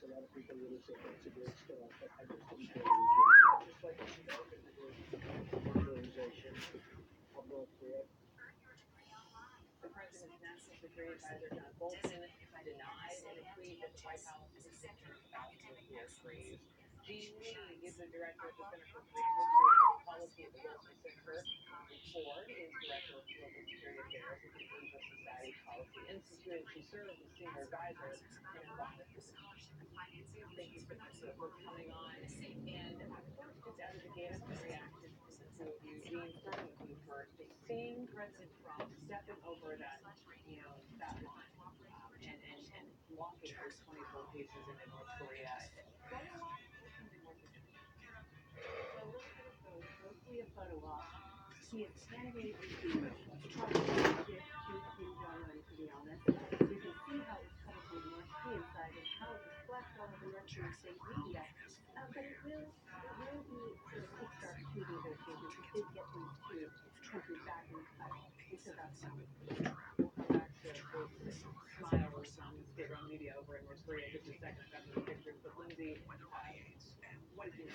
The president's national security advisor, John Bolton, denied in a tweet that the White House is concerned about nuclear freeze. Jean Lee is the director of the Center for Nuclear Policy at the Wilson Center. Ford is director of global security affairs at the Asia Society Policy Institute. She serves as senior advisor in environment. Thank you so much for coming on. And first, just out of the gate, a reaction from the two of you. Jean, starting with you first. Seeing President Trump stepping over that line and blocking those 24 cases in North Korea. Photo op or something more significant? A little bit of both, mostly a photo op. He is candidly trying to get to Kim Jong-un, to be honest. You can see how it's publicly North Korean side and how it reflects all of the North Korean state media. But it will be sort of a kickstart to the negotiations. We did get these two countries back in touch. And so that's something. We'll come back to those smiles on the state-run media over in North Korea just a second. I've got those pictures. But Lindsay, what did you know?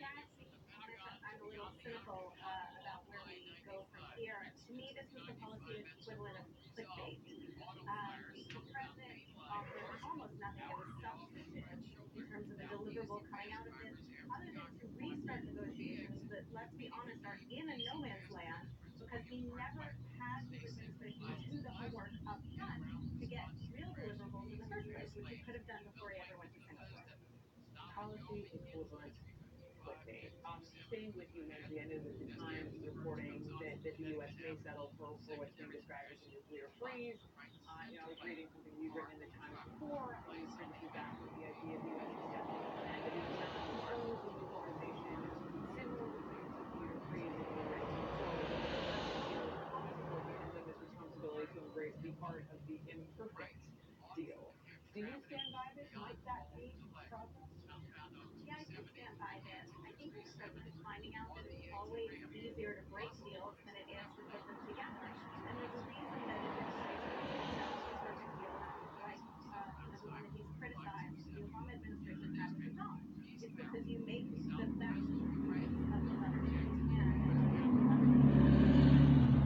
I'm a little cynical about where we go from here. To me, this was the policy equivalent of clickbait. The president offered almost nothing that was substantive in terms of a deliverable coming out of this, other than to restart negotiations that, let's be honest, are in a no man's land because he never had his administration do the homework up front to get real deliverables in the first place, which he could have done before he ever went to Singapore. Policy equivalent clickbait. Staying with you, Lindsay, I know that the Times is reporting that the U.S. may settle for what's being described as a nuclear freeze. I was reading something you've written in the Times before, and you previously backed the idea of the U.S. accepting a plan that is not proposed a nuclear organization similar to the nuclear freeze that you were and this responsibility to embrace be part of the imperfect deal. Do you stand by this? Might that be progress? Yeah, I do stand by this. I think the president is finding out that it's always easier to break deals than it is to put them together. And there's a reason that administrations accept perfect deals, like the one that he's criticized the Obama administration had with Iran. It's because you make the best use of the leverage you can.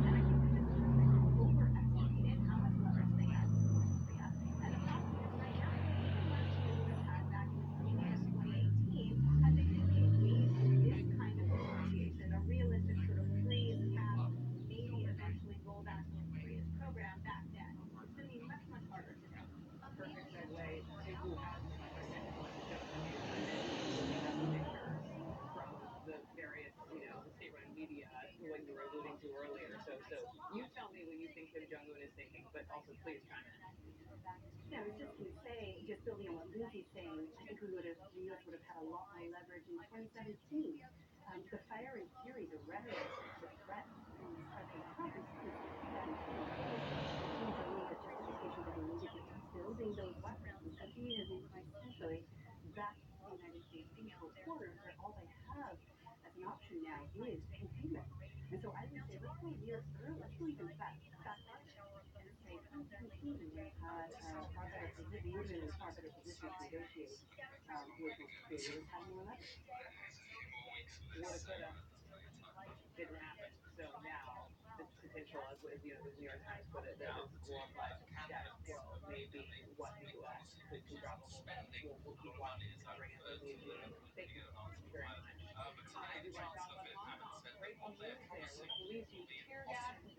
And I think that this president overestimated how much leverage they had with North Korea. And the problem is right now, even less than they would have had back in the beginning of 2018, had they really engaged in this kind of negotiation, a realistic sort of freeze cap, maybe eventually roll back North Korea's program back then. It's going to be much, much harder today. Perfect segue to who has been president on the show from the various, the state-run media to what you were alluding to earlier. So you tell me what you think Kim Jong-un is thinking, but also please chime in. Yeah, I was just going to say, just building on what Lindsay's saying, I think the U.S. would have had a lot more leverage in 2017. The fire and fury, the rhetoric, the threat from President Trump is that the justification that he needed to keep building those weapons. And so he is essentially back to the United States peaceful quarters where all they have as an option now is containment. And so I would say let's go a year early, let's go even back and say 2017 we had far better position, we would have been in a far better position to negotiate with North Korea. You were having one up? Woulda, coulda, didn't happen. So now the potential, as the New York Times put it, that this glorified status quo may be what the U.S. could drop a hold of. We'll keep watching and covering it. Thank you very much. I do want to talk about Hong Kong. Breaking news there where police used tear gas and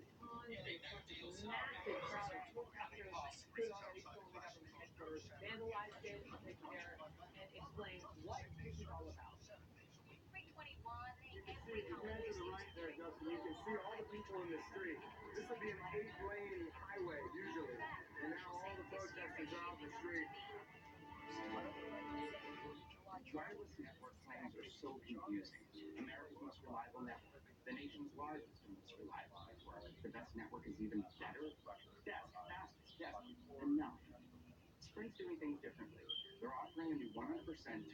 batons to disperse a massive crowd of protesters who already stormed the government headquarters, vandalized it. We'll take you there and explain what this is all about. You can see, if you pan to the right there, Justin, you can see all the people in the street. This would be an 8-lane highway, usually. And now all the protesters are out in the street. Wireless network plans are so confusing. America's most reliable network, the nation's largest and most reliable network. The best network is even better. Best, fastest, best, enough. Sprint's doing things differently. They're offering a new 100%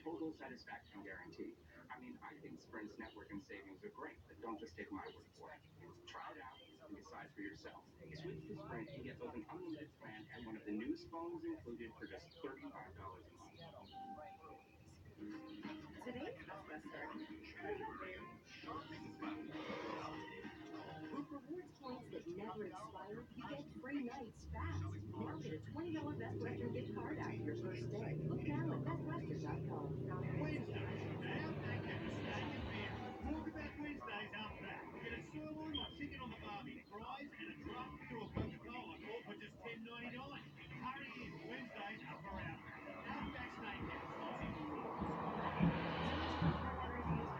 total satisfaction guarantee. I mean, I think Sprint's network and savings are great, but don't just take my word for it. Try it out and decide for yourself. Switch to Sprint and get both an unlimited plan and one of the newest phones included for just $35 a month. Today's Best Starting. With rewards points that never expire, you get free nights fast. Now get a $20 Best Western gift card after your first day. Look now at bestwestern.com. Wednesdays, Outback have a steak and beer. Walkabout Wednesdays Outback. Get a sirloin or chicken on the barbie, fries, and a draft beer or Coca-Cola, all for just $10.99. Hurry in, Wednesdays up for Outback. Outback Steakhouse, Aussie rules.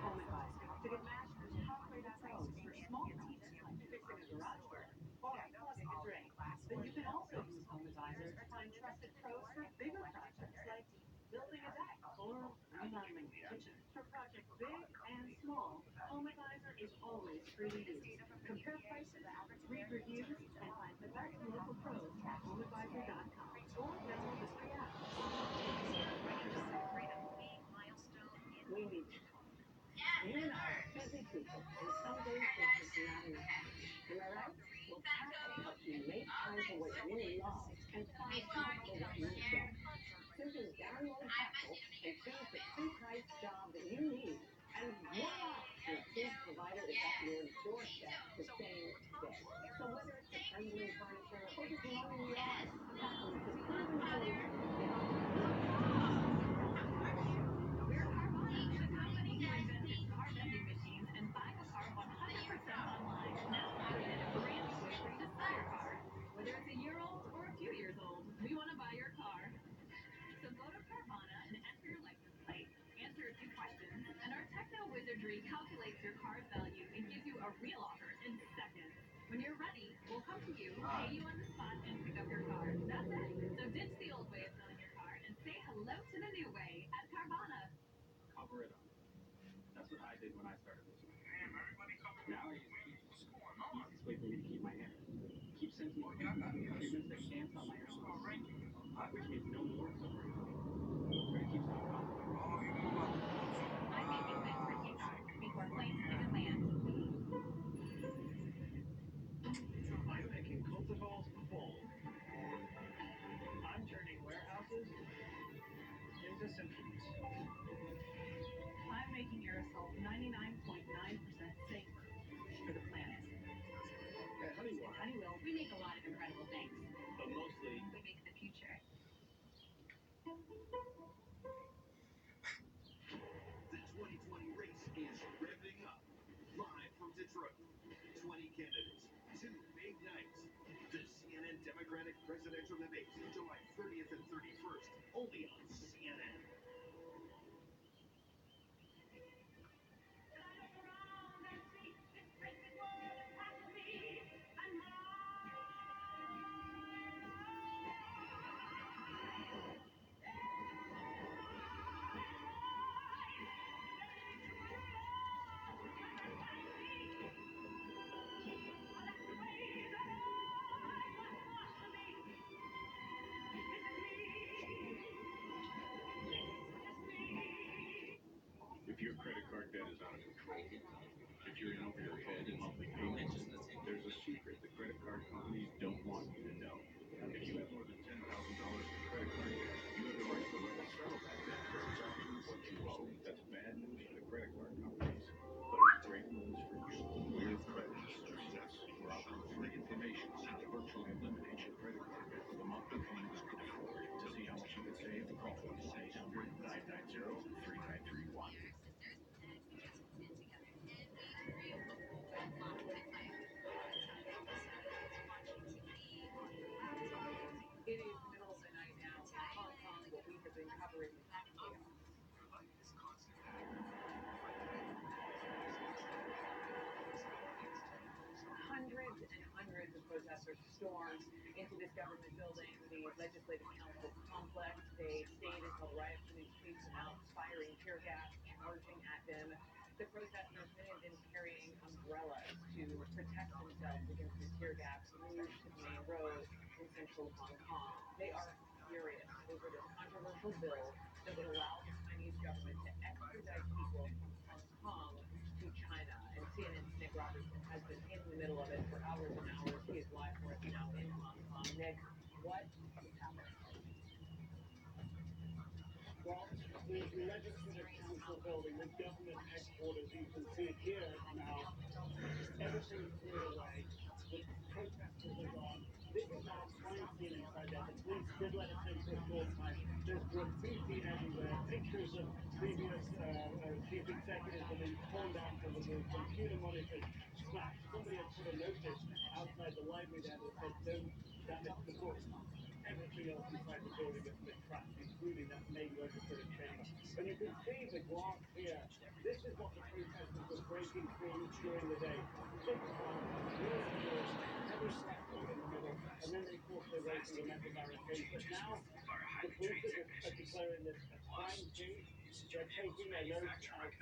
Home Advisor to get matched with top-rated pros for small projects like fixing a garage door or plugging a drain. But you can also use Home Advisor to find trusted pros for bigger projects like building a deck or remodeling the kitchen. For projects big and small, Home Advisor is always free to use. Compare prices, read reviews, and find the best local pros at homeadvisor.com or download the free app. We need to talk. Men are busy people, and some days they're just not enough time. Am I right? Well, Tackle helps you make time for what you love and find time for what you don't. Simply download Tackle and choose the precise job that you need, and voila! Your approved provider is at your doorstep the same day. So whether it's assembling furniture or just mowing the yard, Tackle is the proven solution. We're Carvana, the company who invented car vending machines and buy the car 100% online. Now we present a brand new way for you to sell your car. Whether it's a year old or a few years old, we want to buy your car. So go to Carvana and enter your license plate, answer a few questions, and our techno wizardry calculates your car's value and gives you a real offer in seconds. When you're ready, we'll come to you, pay you on the spot, and pick up your car. That's it. So ditch the old way of selling your car and say hello to the new way at Carvana. Cover it up. That's what I did when I started this. Now I use Keeps. Easiest way for me to keep my hair. Keep sending me treatments that can't tell my hair loss, which means no more covering up. Go to Keeps.com. I'm making things for you guys before planes even land. I'm making cultivars full. I'm turning warehouses into symphonies. I'm making aerosol 99.9% safer for the planet. At Honeywell, Honeywell, we make a lot of incredible things. but mostly We make the future. The 2020 race is revving up. Live from Detroit. 20 candidates, 2 big nights. The CNN Democratic presidential debates, July 30th and 31st, only on CNN. If your credit card debt is out of control, if you're in over your head in monthly payments, there's a secret the credit card companies don't want you to know. If you have more than $10,000 in credit card debt, you have the right to let us settle that debt for exactly what you owe. That's bad news for the credit card companies, but it's great news for you. We're credit specialists. We're offering free information on how to virtually eliminate your credit card debt with a monthly payment you can afford. To see how much you can save, call 1-800-990-3931. It is middle of the night now in Hong Kong, what we have been covering is chaos. Hundreds and hundreds of protesters stormed into this government building, the Legislative Council complex. They stayed until the riot police chased them out, firing tear gas, charging at them. The protesters, many of them carrying umbrellas to protect themselves against the tear gas, moved to the main road in central Hong Kong. They are furious over this controversial bill that would allow the Chinese government to extradite people from Hong Kong to China. And CNN's Nick Robertson has been in the middle of it for hours and hours. He is live for us now in Hong Kong. Nick, what is happening? Well, There's the legislative council building, the government headquarters. You can see it here now. Everything's cleared away. The protesters are gone. This is now a crime scene inside there. The police did let us in for a short time. There's graffiti everywhere. Pictures of previous chief executives have been torn down from the wall. Computer monitors smashed. Somebody had put a notice outside the library there that said, "Don't damage the books." Everything else inside the building has been trashed, including that main legislative chamber. And you can see the glass here. This is what the protesters were breaking through during the day. Thick glass, really good, heavy plastic in the middle, and then they forced their way through the metal barricades. But now the police are declaring this a crime scene. They're taking a note outside.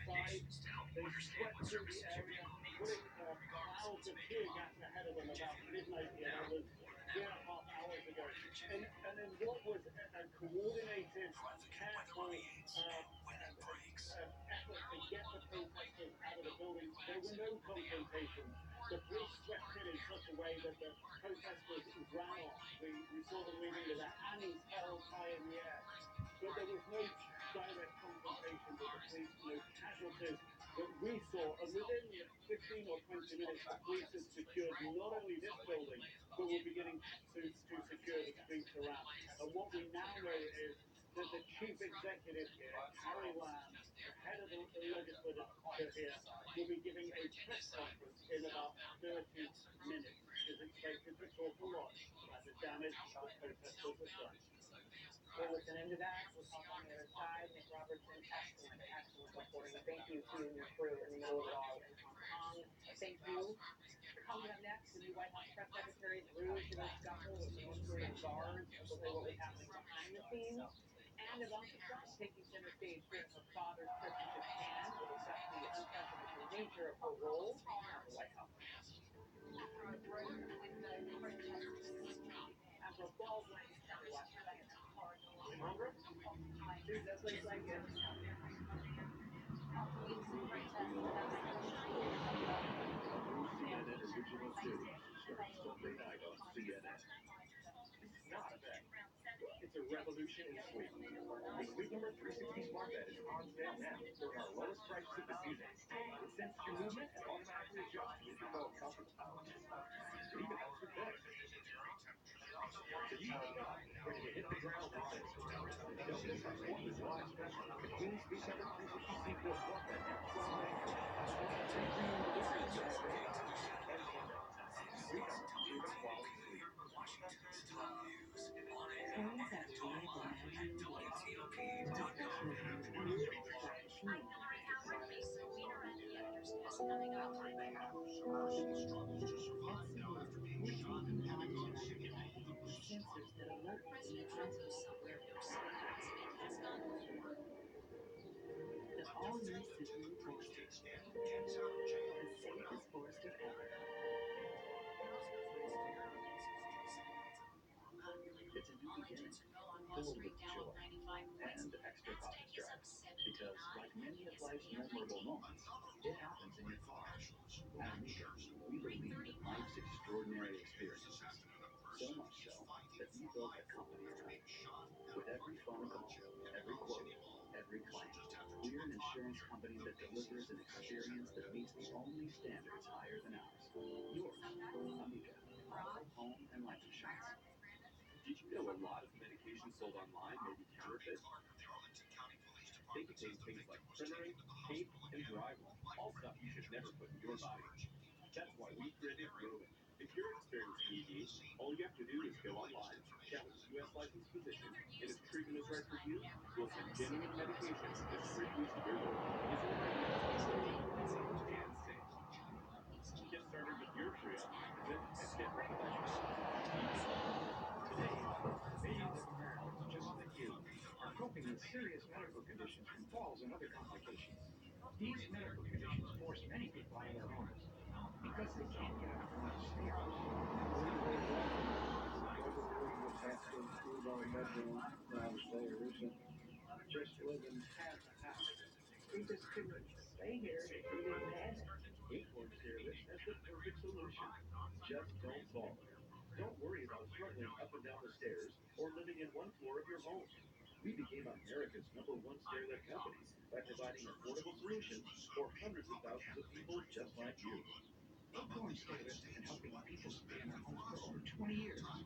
They swept through the area, putting clouds of tear gas ahead of them about midnight here. That was 3.5 hours ago. And then what was a coordinated, careful effort to get the protesters out of the building. There were no confrontations. The police swept in such a way that the protesters ran off. We saw them leaving with their hands held high in the air. But there was no direct confrontation with the police, no casualties that we saw. And within 15 or 20 minutes, the police had secured not only this building, but were beginning to secure the streets around. And what we now know is that the chief executive here, Carrie Lam, the head of the legislature here, will be giving a press conference in about 30 minutes. She's expected to talk a lot about the damage the protesters have done. We'll listen into that. We'll talk on the other side. Nick Robertson, excellent, excellent reporting. Thank you to you and your crew in the middle of it all in Hong Kong. Thank you. Coming up next, the new White House press secretary drew to the scuffle with the North Korean guards. We'll tell you what was happening behind the scenes. And Ivanka Trump taking center stage during her father's trip to Japan. We'll discuss the unprecedented nature of her role at the White House. After a ball blank Sunday watch CNN. Hungry? Dude, that looks like it. CNN original series starts Sunday night on CNN. This is not a bet. It's a revolution in sleep. The Sleep Number 360 Smart Bed is on sale now for our lowest prices of the season. It senses your movement and automatically adjusts if you feel uncomfortable. It even helps with this. So you wake up ready to hit the ground running. Don't miss our 4th of July special. The Queen Sleep Number 360 Sequel Smart Bed at $12.99. Plus free premium delivery on Saturday and Sunday. Sleep Number, proven quality sleep. Phones that read the manual voice, especially when you're on the machine. We're taking on tech with sensors that alert when your eyes go blurry. The all-new Subaru Forester, the safest Forester ever. It's a new beginning, filled with joy and extra cautious driving. Because, like many of life's memorable moments, it happens in your car. At Amiga, we believe in life's extraordinary experiences. So much so that we built a company around it. With every phone call, every quote, every claim, we're an insurance company that delivers an experience that meets the only standards higher than ours. Yours, Amiga, auto, home, and life insurance. Did you know a lot of medications sold online may be counterfeit? They contain things like primerate, tape, and drywall, all stuff you should never put in your body. That's why we created Rowan. If you're experiencing ED, all you have to do is go online, chat with a U.S. licensed physician, and if treatment is right for you, we'll send genuine medication directly to your door. It's incredibly and safe. Get started with your free online visit at GetRowan.com. Today, millions of Americans just like you are coping with serious medical conditions from falls and other complications. These medical conditions force many people out of their homes because they can't get up and run the stairs. Just living half a house. He just couldn't stay here if he didn't have it. Acorn Service has the perfect solution. Just don't fall. Don't worry about struggling up and down the stairs or living in one floor of your home. We became America's #1 stairlift company by providing affordable solutions for hundreds of thousands of people just like you. Acorn Stairlift has been helping people stay in their homes for over 20 years, and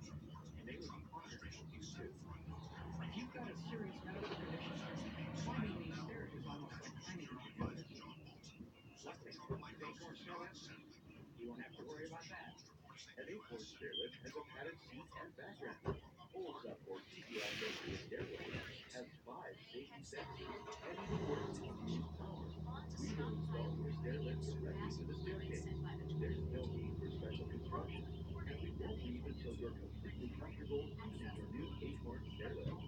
they would be honored to help you too. If you've got a serious medical condition, climbing these stairs is almost like climbing Mount Everest. Luckily, with Acorn Stairlift, you won't have to worry about that. An Acorn stairlift has a padded seat and background, folds up or TPI mode for the stairway, has 5 safety sensors, and even works on reduced power. We will install your stairlift directly to the staircase. There's no need for special construction, and we won't leave until you're completely comfortable using your new Acorn stairlift. If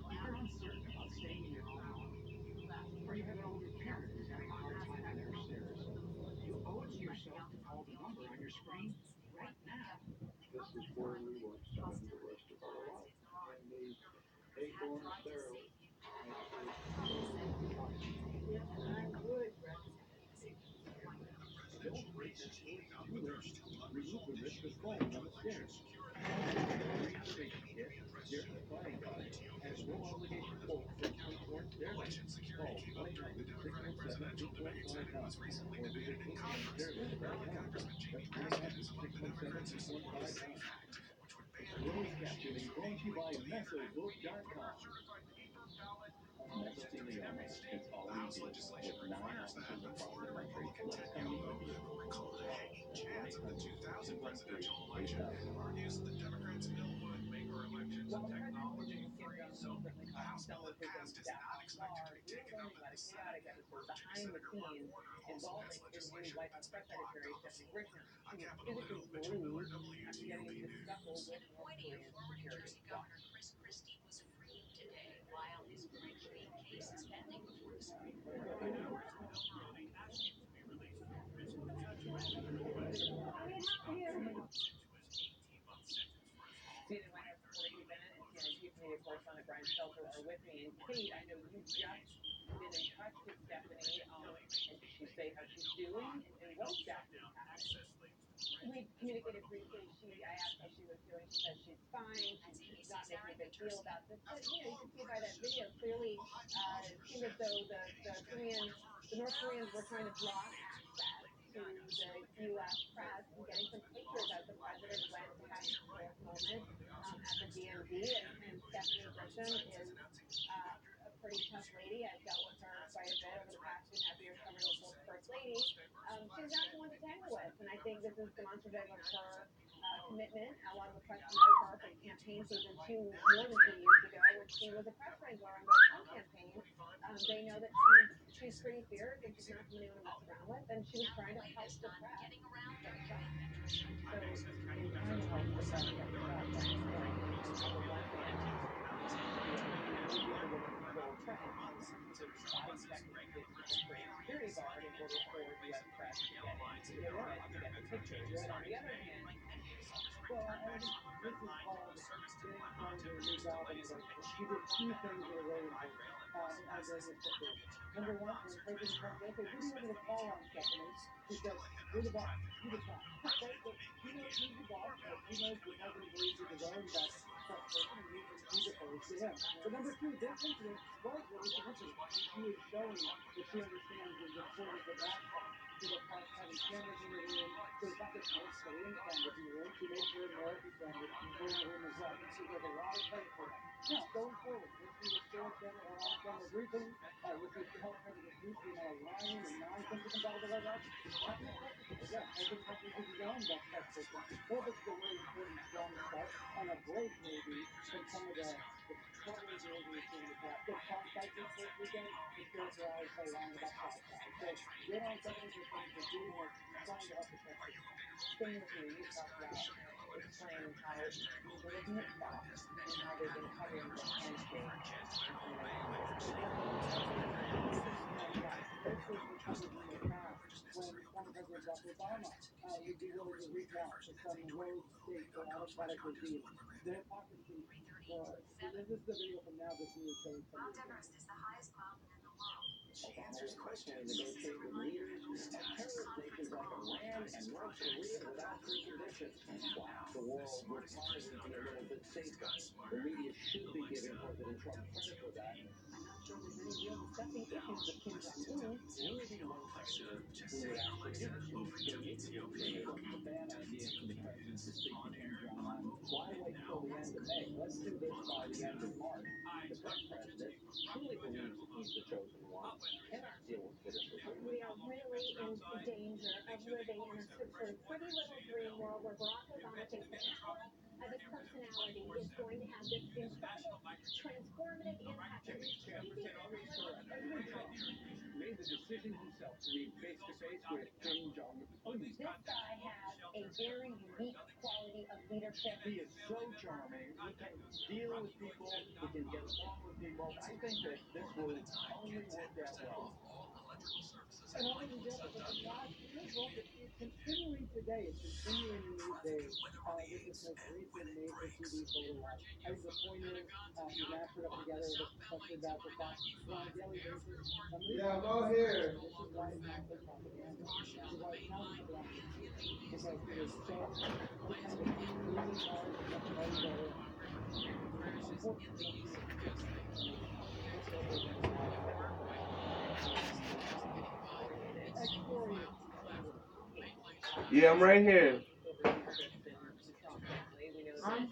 you're uncertain about staying in your own home, or you have an older parent who's having a hard time on their stairs, you owe it to yourself to call the number on your screen right now. This is where we want to spend the rest of our life. And the Acorn stairlift makes it so possible. Yes, I would recommend it. Don't wait until it's too late. Remove the risk of falling on the stairs. Free information kit, stair-defying guide, and no obligation quote from Acorn Stairlift. Call 1-800-617-6159 or visit acornstairlift.com. That's 1-800-617-6159. Closed captioning brought to you by Mesobook.com. Mesothelioma is all we do, with 9 offices across the country. Come meet with you. Call 1-800-213-8000. Well, the president didn't give them recently some of his own staff stars. We were learning about a chaotic episode behind the scenes involving his new White House press secretary, Stephanie Grisham. She was physically glued after getting into a scuffle with North Korean security. Watch. CNN White House reporter Kate Bennett and CNN Chief Media Correspondent Brian Stelter are with me. And Kate, I know you've just been in touch with Stephanie, and did she say how she's doing? And what exactly happened? We communicated briefly. I asked how she was doing. She says she's fine. She's not making a big deal about this. But, you know, you can see by that video clearly it seemed as though the North Koreans were trying to block access to the U.S. press and getting some pictures as the president went to have his first moment at the DMV. And Stephanie Grisham is a pretty tough lady. I've dealt with her quite a bit over the past 2.5 years covering the First Lady. She's not someone to tangle with, and I think this is demonstrative of her commitment. A lot of the press know her from campaign season 2 more than 2 years ago when she was a press wrangler on the Trump campaign. They know that she's pretty fierce and she's not someone you want to mess around with, and she was trying to help the press get a shot. So, in trying to help the press get a shot, that's important. And on the one hand, you know, the will threaten to body check the Korean security guard in order for U.S. press to get into the unit to get the pictures. But on the other hand, well, I think this is called getting trying to resolve an election. She did 2 things that are really important during this situation. Number one, when President Trump said, okay, who do you want me to call on, Stephanie? She said, you're the boss. You decide. Okay, so she knows she's the boss, but she knows the president believes he's his own best person, and he defers to him. But number 2, this incident was really significant. She is showing that she understands the importance of access to the press, having cameras in the room. So it's not just North Korean cameras in the room. She made sure American cameras were in the room as well. And she deserves a lot of credit for that. Now, going forward, if she was still a camera or on camera briefing, with the help President Bush, the amount of lying and nonsense that comes out of the White House, not be acceptable. Again, President Trump is his own best press person. Well, this is a really important, strong start and a break, maybe, from some of the troubles the organization has had. The Trump fight this first weekend was characterized by lying about Palestine. So good on Stephanie Grisham for doing her, trying to help the press. staying with you, you talked about explaining how there was mix-up in how they've been covering the handshake incident. What do you know? This is mostly from coverage in the past when former President Barack Obama would be willing to reach out to some rogue state for autocratic regime. The hypocrisy was. This is the video from now this news showing some of the Obama was personally negotiating with leaders of terrorist nations like Iran Japan and North Korea without preconditions. Wow. The world would finally be a little bit safer. The media should be giving President Trump credit for that. I'm not sure there's any real discussing issues with Kim Jong-un. We're the one president who would actually give the speech during his speech. It wasn't a bad idea for the president to speak to Kim Jong-un. Why wait till the end of May? Let's do this by the end of March. The current president truly believes that he's the chosen one, cannot deal with criticism. We are really in danger of living in a sort of pretty little dream world where Barack Obama thinks the power of his personality is going to have this incredible transformative impact. And he's crazy. President Trump made the decision himself to meet face-to-face with Kim Jong-un. This guy has a very unique quality of leadership. He is so charming. He can deal with people. He can get along with people. I think that this will only work out well. And ladies and gentlemen, the last well, it's continuing today. It's continuing in these days with this most recent major TV photo op. I think the point is, he's not put up together with especially about the fact that on a daily basis, yeah, go here. This is why it's not so propaganda. This is why it sounds like propaganda. Because it is so kind of extremely hard to get the money there. Unfortunately, Yeah, I'm right here. I'm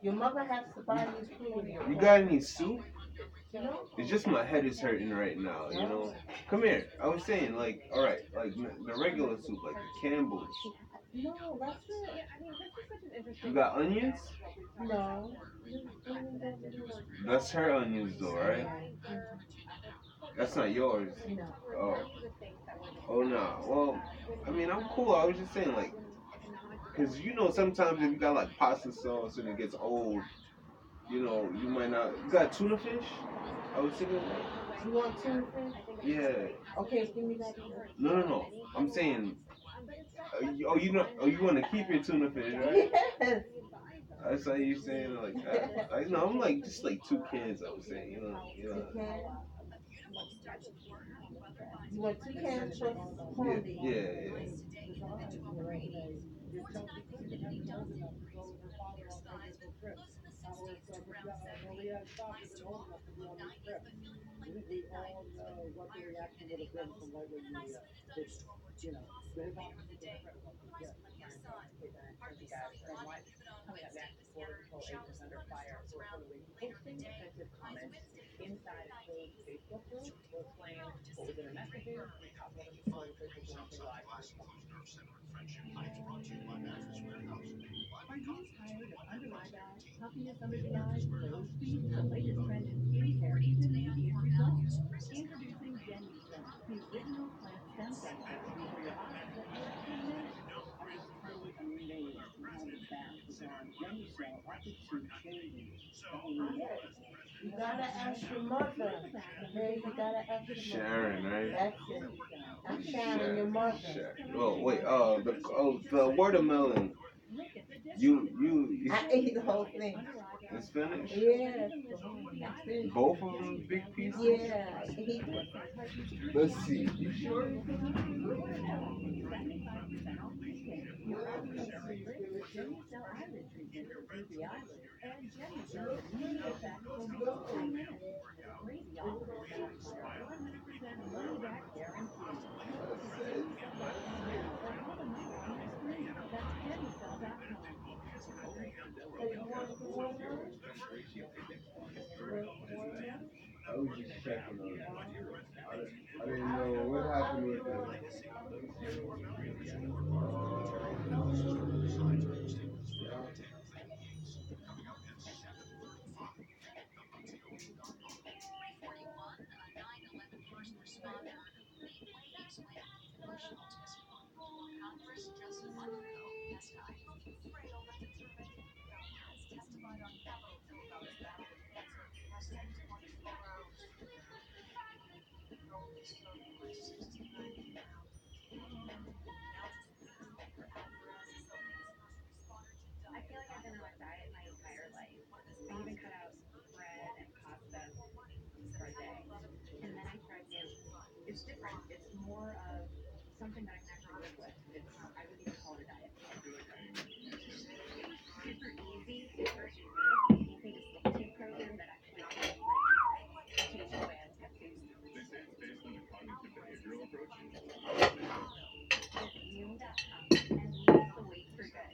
Your mother has to buy you food. You got any soup? It's just my head is hurting right now, you know? Come here. I was saying, like, alright, like the regular soup, like the Campbell's. No, that's it. Yeah, I mean, this is such an interesting. You got onions? No. That's her onions, though, right? That's not yours. No. Oh. Oh, no. Well, I mean, I'm cool. I was just saying, like, because, you know, sometimes if you got, like, pasta sauce and it gets old, you know, you might not. You got tuna fish? I was thinking. You want tuna fish? Yeah. Okay, give me that. No. I'm saying. You want to keep your tuna fish, right? Yes. That's how you saying it like that. I know. I'm like just like 2 cans. I was saying, you know. Two cans? You want 2 cans plus corned beef? Yeah. We all know what the reaction would have been from what we you know, the hypocrisy of the press. Yes. Thank you guys so much. Coming up next, Border Patrol agents under fire for reportedly posting offensive comments inside a closed Facebook group. We'll explain what was in the messages and how Border Patrol officials want to live. Are you tired of under-eye bags, puffiness under the eyes, crow's feet? The latest trend in skincare is immediate results. Introducing GenuStem, the original plant stem cell therapy for your eyes that works in minutes. I was truly amazed at how the back was on. GenuCell, I could see changing. You gotta ask your mother. Okay, you gotta ask your mother. Sharon, right? That's it. I'm Sharon, your mother. Sharon. Oh wait. The watermelon. You. I ate the whole thing. It's finished. Yes. Both of them big pieces. Yeah. Let's see. You sure? I was just checking on it. I didn't know what happened with that. I feel like I've been on a diet my entire life. I even cut out bread and pasta for a day. And then I tried meals. It's different. It's more of something that I can actually live with. It's, I wouldn't even call it a diet. Super easy, super easy to stick to program that actually helps my nutrition plans have things They say it's based on a cognitive behavioral approach. GLENVILLE.com and lose the weight for good.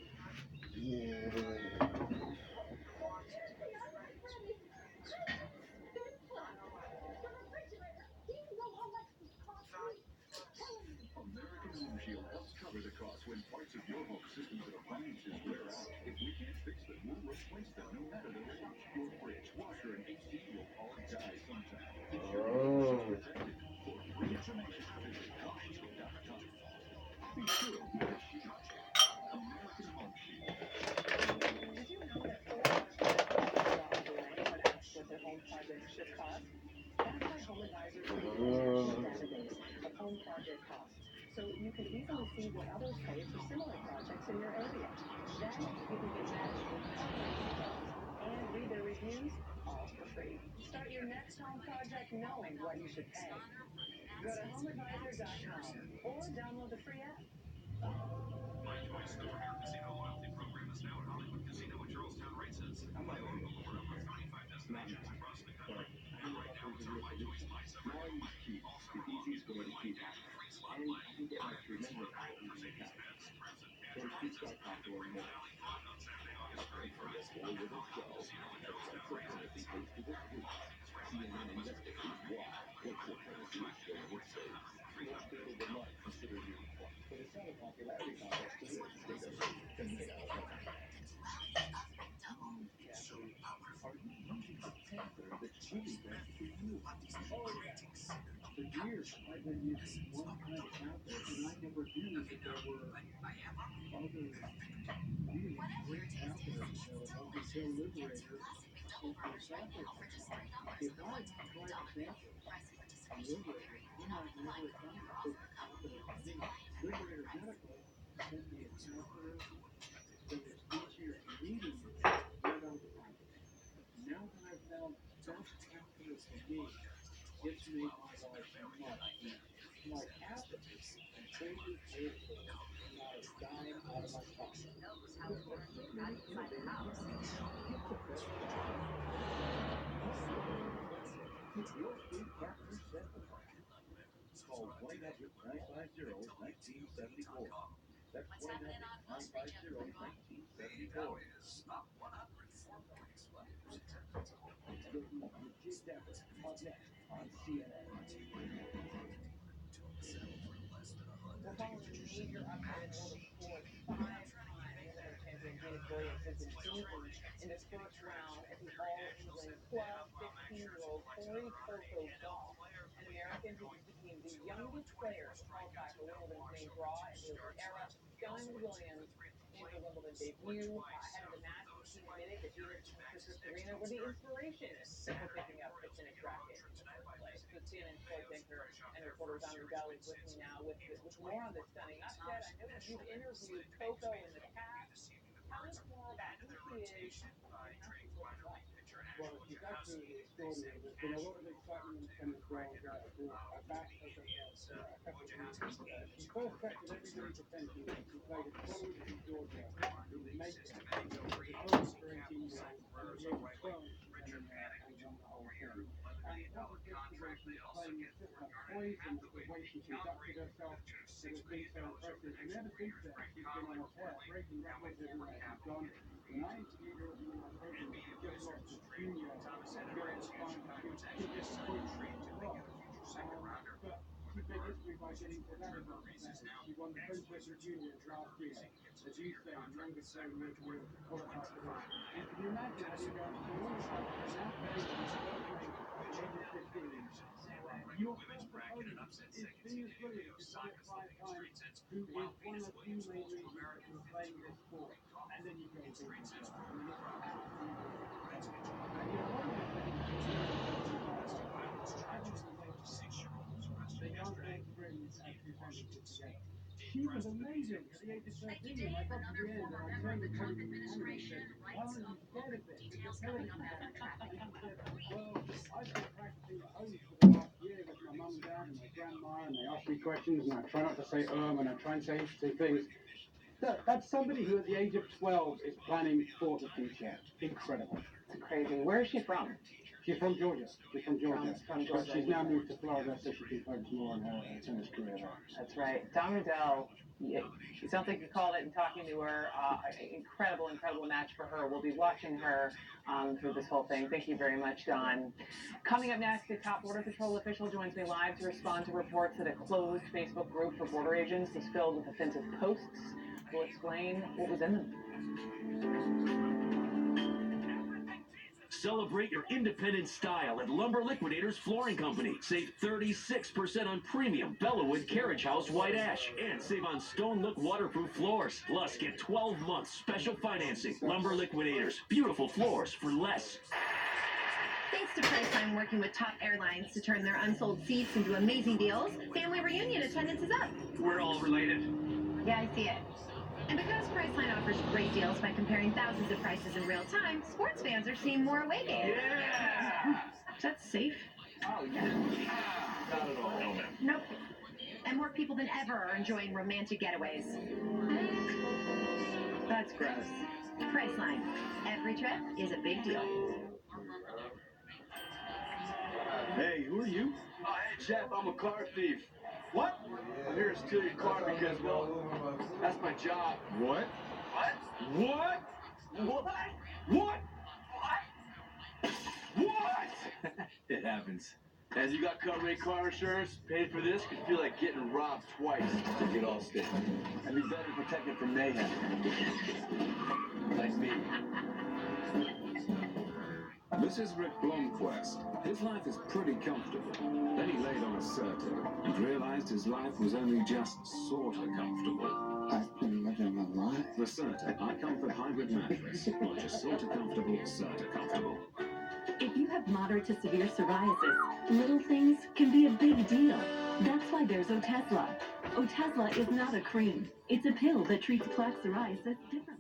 American Home Shield helps cover the cost when parts of your home systems and appliances wear out. If we can't fix them, we'll replace them no matter their age. Your fridge, washer, and AC will all die sometime. Ensure your home is protected. For free information, visit homeshield.com. Be sure to wear a shield. American Home Shield. Did you know that a lot of people stop doing when asked what their home project should cost? That's why Home Advisor created a national database of home project costs, so you can easily see what others pay for similar projects in your area. Then you can get matched with hundreds of homes and read their reviews all for free. Start your next home project knowing what you should pay. Go to homeadvisor.com or download the free app. My Choice Silver Air Casino loyalty program is now at Hollywood Casino in Charlestown Races. Play on board over 35 destinations across the country. And right now it's our My Choice Buy Summer Deal. Also, the easiest way to keep happy. Free slot play. Buy every sport pack with Mercedes-Benz, Crimson Panther license, and the Grand Finale fun on Saturday, August 31st. Only at Hollywood Casino in Charlestown Races. Promotions restricted. Must be on a redeem only. Minimum time to deposit $10 for free contest. Consider you for the Santa Popularity Contest to win state of can make out of money. Are you using the Panther that's really best for you? Oh yeah. For years I've been using one kind of Panther and I never knew that there were other really great Panthers available until Liberator opened a sample supply. If I had not tried the samples on Liberator, I might never have done it. So confident in me. Liberator Medical sent me a Panther that was easier reading right out of the box. Now that I've found best Panther for me, it's made my life much easier. My happiness changes tenfold, not a dime out of my pocket. Because they're really innovative products. Get the best quality at the best price. Get your free Panther sample pack. Call 1-800-950-1974. That's 1-800-950-1974. The Jake Tapper up next on CNN. We're following a major upset in world of sports. Five-time women's champion Venus Williams has been beaten in the first round at the All-England Club 15-year-old Corey Coco Golf, an American who became the youngest player to qualify for Wimbledon's main draw in the Open era. Diamond Williams made her Wimbledon debut ahead of the match. She admitted that Venus and her sister Serena were the inspiration for picking up the tennis racket in the first place. So CNN sports anchor and reporter Don Rubel is with me now with more on this stunning upset. I know that you've interviewed Coco in the past. Tell us more about who she is and how she's living life. Well, she's absolutely extraordinary. There's been a lot of excitement in the tennis world for a back Coco Golf for a couple of years. She first captured everybody's attention when she played at college in Georgia in Macon. As a 12 or 18-year-old, and at the age of 12, she went in there and won the whole thing. And it wasn't just the way she was playing, it's just her poise and the way she conducted herself that has been so impressive. And ever since then, she's been on a tear, breaking records everywhere she's gone. When I interviewed her at the US Open, she just lost to junior Miriam Stein. She just completely lost. But she made history by getting to that level. She won the Princess of Juniors last year. As you say, the youngest player in your career to qualify for this. And can you imagine having gone through all of that and now playing in the third place at the age of 15? Your first opponent is Venus Williams, who's won it 5 times, who is one of the main reasons for playing this sport. And then you go and beat yourself. I mean, it's absolutely incredible. And you know, one of the things that you they can't all bring two sentences together. She was amazing at the age of 13, and I got to the end, and I turned to Cody Buchanan and said, why aren't you scared of this? It's a television program. And she said, well, I've been practicing at home for the last year with my mum and dad and my grandma, and they ask ask me questions, and I try not to say and I try and say interesting things. That's somebody who at the age of 12 is planning for the future. Incredible. It's crazy. Where is she from? She's from Georgia. She's from Georgia. From Georgia. But she's now moved to Florida, so she can focus more on her tennis career there. That's right. Don Riddell, it sounds like you called it and talking to her. Incredible, incredible match for her. We'll be watching her through this whole thing. Thank you very much, Don. Coming up next, a top Border Patrol official joins me live to respond to reports that a closed Facebook group for border agents was filled with offensive posts. We'll explain what was in them. Celebrate your independent style at Lumber Liquidators Flooring Company. Save 36% on premium Bellawood Carriage House White Ash. And save on Stone Look waterproof floors. Plus, get 12 months special financing. Lumber Liquidators. Beautiful floors for less. Thanks to Priceline working with top airlines to turn their unsold seats into amazing deals, family reunion attendance is up. We're all related. Yeah, I see it. And because Priceline offers great deals by comparing thousands of prices in real time, sports fans are seeing more away games. Yeah! Is that safe? Oh, yeah. Not at all. No, ma'am. Nope. And more people than ever are enjoying romantic getaways. That's gross. Priceline. Every trip is a big deal. Hey, who are you? Oh, hey, Jeff, I'm a car thief. What? I'm here to steal your car because, well, that's my job. What? What? What? What? What? It happens. As you got covered car insurance, paid for this, could feel like getting robbed twice to get all state. And be better protected from mayhem. Nice meeting you. This is Rick Blomquist. His life is pretty comfortable. Then he laid on a Serta and realized his life was only just sort of comfortable. I've been living a lie. The Serta, our comfort hybrid mattress. Not just sort of comfortable, Serta comfortable. If you have moderate to severe psoriasis, little things can be a big deal. That's why there's Otezla. Otezla is not a cream. It's a pill that treats plaque psoriasis differently.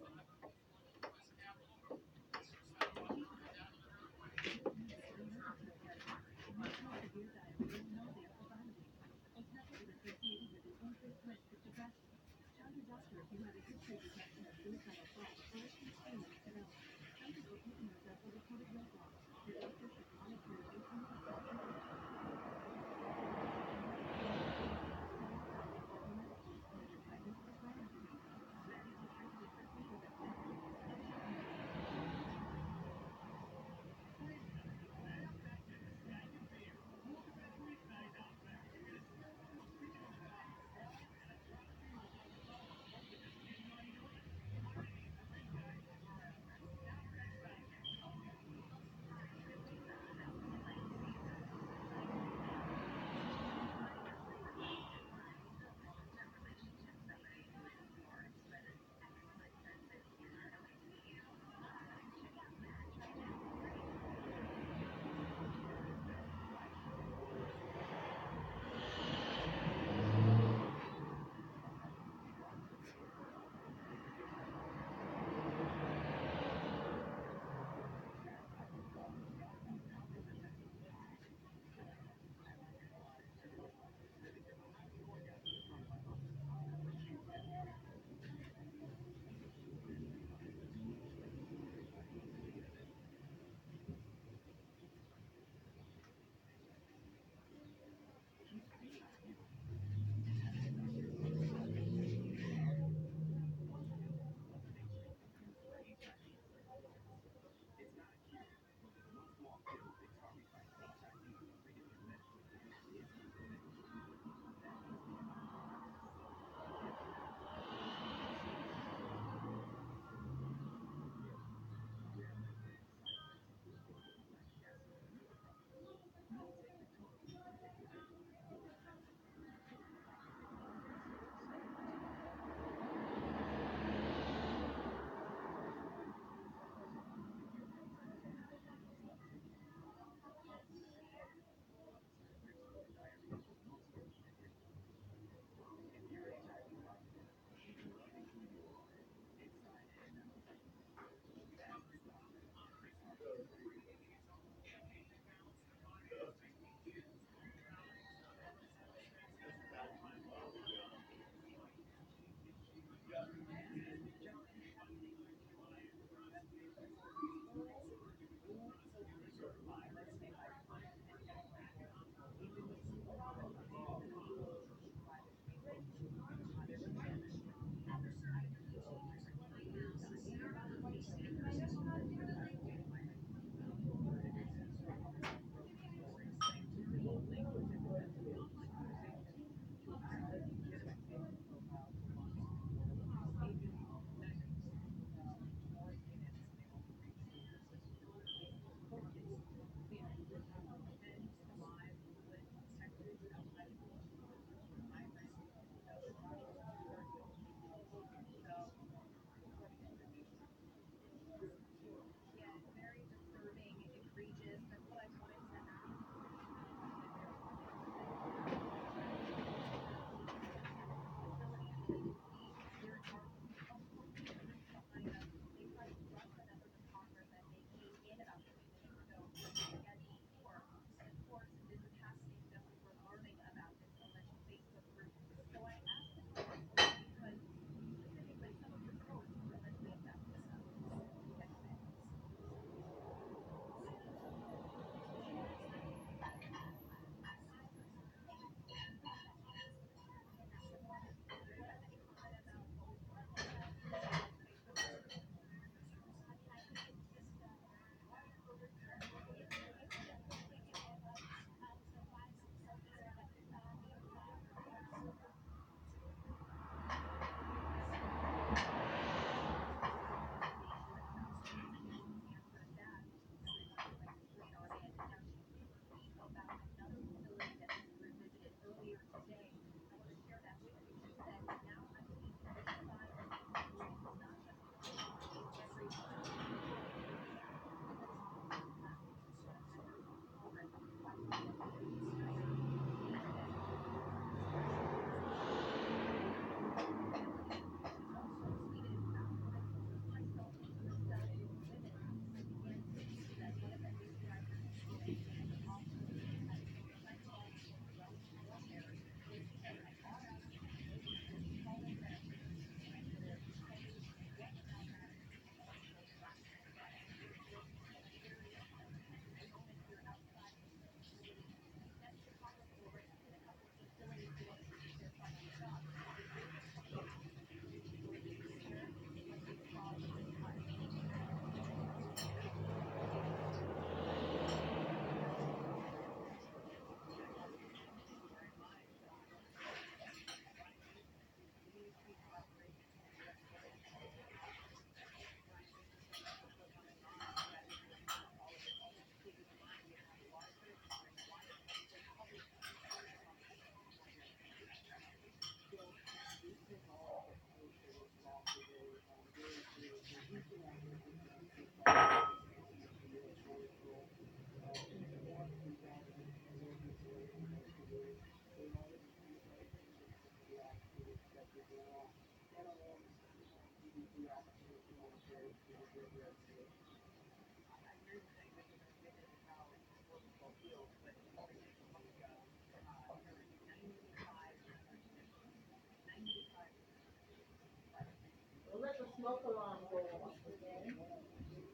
Don't let the smoke alarm go off again.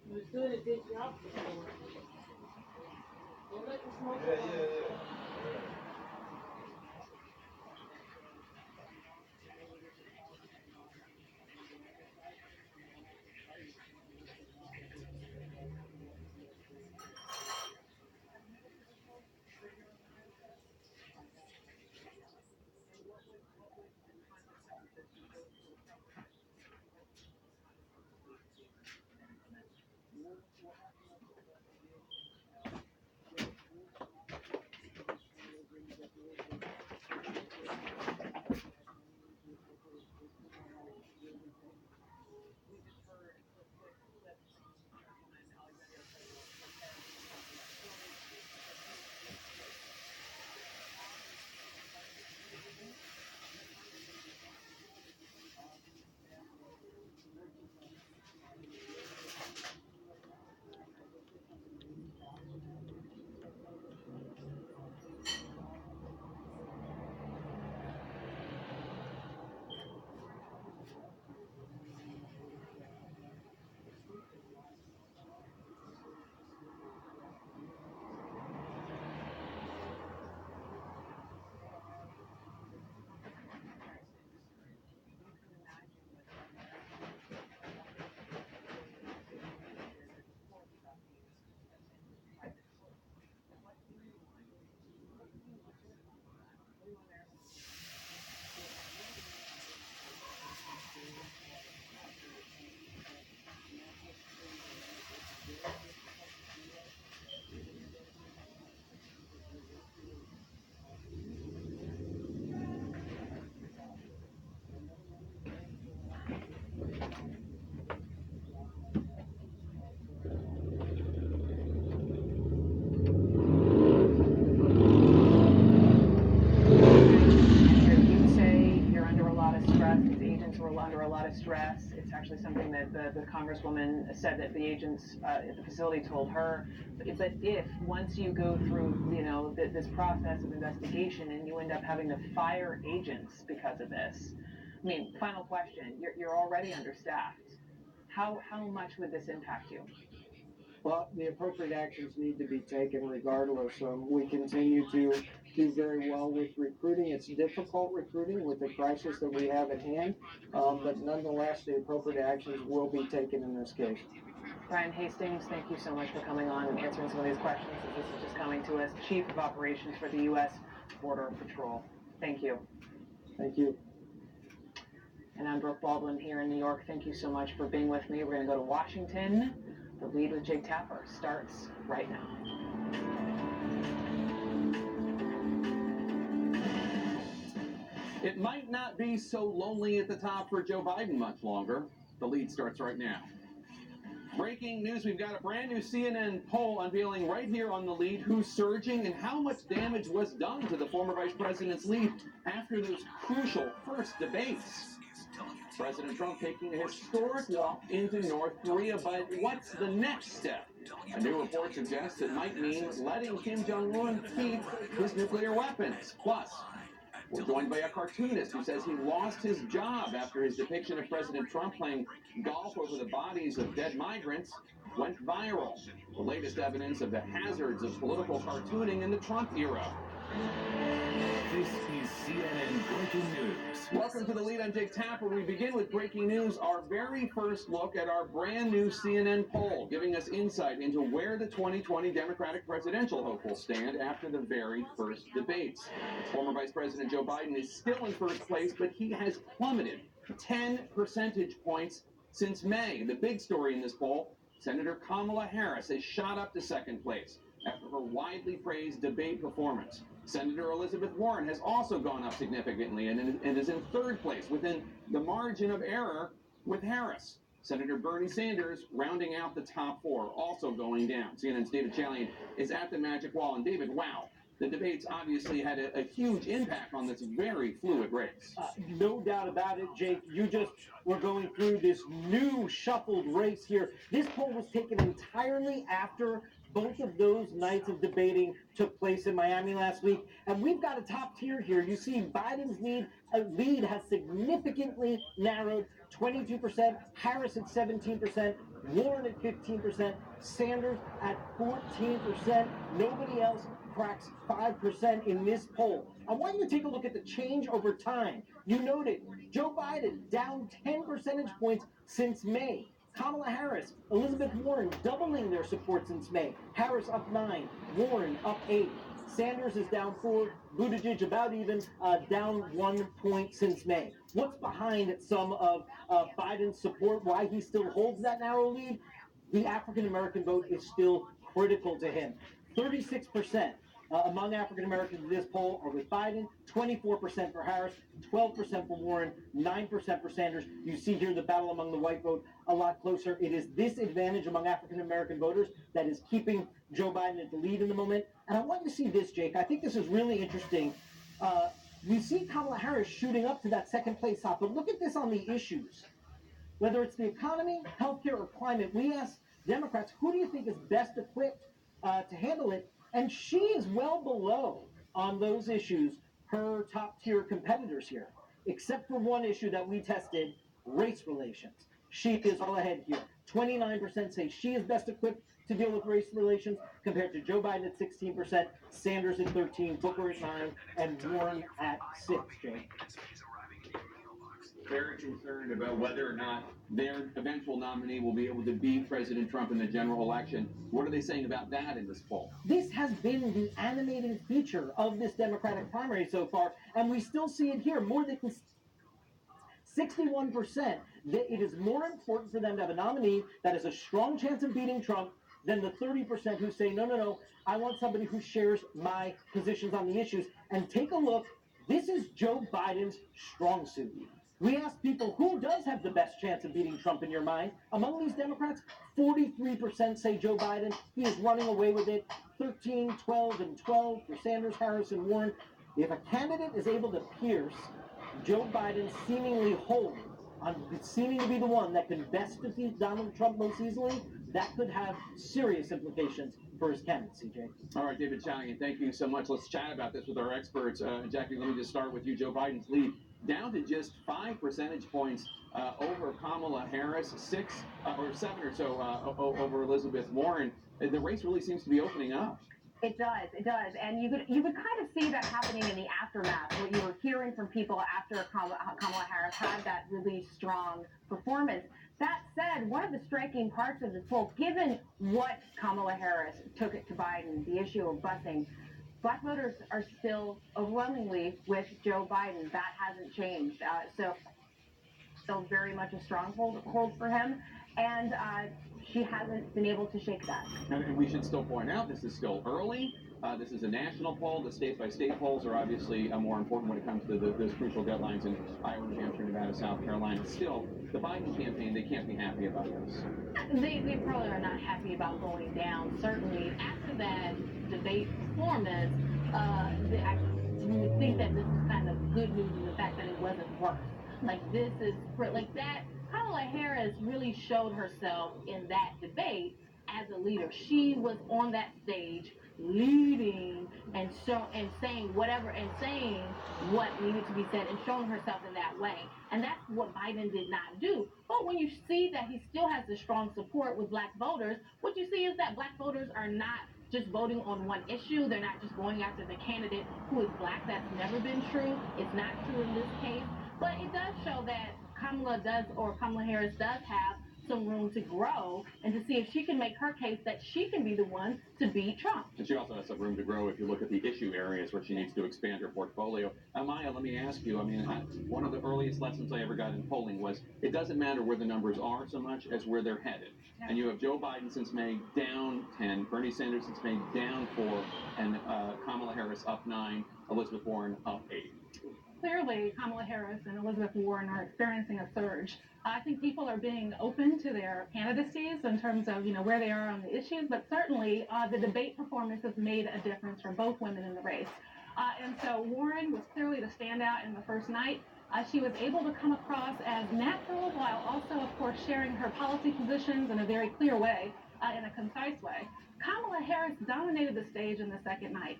You was doing a good job before. Don't let the smoke alarm go off. Under a lot of stress. It's actually something that the Congresswoman said that the agents at the facility told her. But if once you go through, this process of investigation and you end up having to fire agents because of this, I mean, final question: you're already understaffed. How much would this impact you? Well, the appropriate actions need to be taken regardless. We continue to do very well with recruiting. It's difficult recruiting with the crisis that we have at hand, but nonetheless, the appropriate actions will be taken in this case. Brian Hastings, thank you so much for coming on and answering some of these questions. This is just coming to us, Chief of Operations for the U.S. Border Patrol. Thank you. Thank you. And I'm Brooke Baldwin here in New York. Thank you so much for being with me. We're going to go to Washington. The Lead with Jake Tapper starts right now. It might not be so lonely at the top for Joe Biden much longer. The Lead starts right now. Breaking news, we've got a brand new CNN poll unveiling right here on The Lead who's surging and how much damage was done to the former vice president's lead after those crucial first debates. President Trump taking a historic walk into North Korea, but what's the next step? A new report suggests it might mean letting Kim Jong-un keep his nuclear weapons. Plus, we're joined by a cartoonist who says he lost his job after his depiction of President Trump playing golf over the bodies of dead migrants went viral. The latest evidence of the hazards of political cartooning in the Trump era. This is CNN Breaking News. Welcome to The Lead. I'm Jake Tapper. We begin with breaking news, our very first look at our brand new CNN poll, giving us insight into where the 2020 Democratic presidential hope will stand after the very first debates. Former Vice President Joe Biden is still in first place, but he has plummeted 10 percentage points since May. The big story in this poll, Senator Kamala Harris has shot up to second place after her widely praised debate performance. Senator Elizabeth Warren has also gone up significantly and is in third place within the margin of error with Harris. Senator Bernie Sanders rounding out the top four, also going down. CNN's David Chalian is at the magic wall. And David, wow, the debates obviously had a huge impact on this very fluid race. No doubt about it, Jake. You just were going through this new shuffled race here. This poll was taken entirely after both of those nights of debating took place in Miami last week. And we've got a top tier here. You see Biden's lead has significantly narrowed, 22%, Harris at 17%, Warren at 15%, Sanders at 14%. Nobody else cracks 5% in this poll. I want you to take a look at the change over time. You noted Joe Biden down 10 percentage points since May. Kamala Harris, Elizabeth Warren doubling their support since May. Harris up 9, Warren up 8. Sanders is down 4, Buttigieg about even, down 1 point since May. What's behind some of Biden's support, why he still holds that narrow lead? The African-American vote is still critical to him. 36% among African Americans in this poll are with Biden, 24% for Harris, 12% for Warren, 9% for Sanders. You see here the battle among the white vote a lot closer. It is this advantage among African American voters that is keeping Joe Biden at the lead in the moment. And I want you to see this, Jake. I think this is really interesting. We see Kamala Harris shooting up to that second place spot, but look at this on the issues. Whether it's the economy, healthcare, or climate, we ask Democrats, who do you think is best equipped to handle it? And she is well below on those issues her top-tier competitors here, except for one issue that we tested, race relations. She is all ahead here. 29% say she is best equipped to deal with race relations, compared to Joe Biden at 16%, Sanders at 13%, Booker at 9%, and Warren at 6%, Jake. Very concerned about whether or not their eventual nominee will be able to beat President Trump in the general election. What are they saying about that in this poll? This has been the animating feature of this Democratic primary so far, and we still see it here. More than 61%. It is more important for them to have a nominee that has a strong chance of beating Trump than the 30% who say, no, I want somebody who shares my positions on the issues. And take a look. This is Joe Biden's strong suit. We asked people, who does have the best chance of beating Trump in your mind? Among these Democrats, 43% say Joe Biden. He is running away with it. 13, 12, and 12 for Sanders, Harris, and Warren. If a candidate is able to pierce Joe Biden's seemingly hold on seeming to be the one that can best defeat Donald Trump most easily, that could have serious implications for his candidacy, Jake. All right, David Chalian, thank you so much. Let's chat about this with our experts. Jackie, let me just start with you. Joe Biden's lead down to just 5 percentage points over Kamala Harris, 6 or 7 or so over Elizabeth Warren. The race really seems to be opening up. It does, and you could kind of see that happening in the aftermath. What you were hearing from people after Kamala Harris had that really strong performance. That said, one of the striking parts of this poll, given what Kamala Harris took it to Biden, the issue of busing, Black voters are still overwhelmingly with Joe Biden. That hasn't changed. So still very much a stronghold for him, and she hasn't been able to shake that. And we should still point out, this is still early. This is a national poll. The state-by-state polls are obviously more important when it comes to those crucial deadlines in Iowa, New Hampshire, Nevada, South Carolina. Still, the Biden campaign, they can't be happy about this. They probably are not happy about going down. Certainly, after that debate performance, you would think that this is kind of good news in the fact that it wasn't worse. Like, this is, like that, Kamala Harris really showed herself in that debate as a leader. She was on that stage leading and saying whatever and saying what needed to be said and showing herself in that way. And that's what Biden did not do. But when you see that he still has the strong support with Black voters, what you see is that Black voters are not just voting on one issue. They're not just going after the candidate who is Black. That's never been true. It's not true in this case. But it does show that Kamala Harris does have some room to grow and to see if she can make her case that she can be the one to beat Trump. And she also has some room to grow if you look at the issue areas where she needs to expand her portfolio. Maya, let me ask you, one of the earliest lessons I ever got in polling was it doesn't matter where the numbers are so much as where they're headed. And you have Joe Biden since May down 10, Bernie Sanders since May down 4, and Kamala Harris up 9, Elizabeth Warren up 8. clearly Kamala Harris and Elizabeth Warren are experiencing a surge. I think people are being open to their candidacies in terms of, where they are on the issues, but certainly the debate performance has made a difference for both women in the race. And so Warren was clearly the standout in the first night. She was able to come across as natural while also, of course, sharing her policy positions in a very clear way, in a concise way. Kamala Harris dominated the stage in the second night,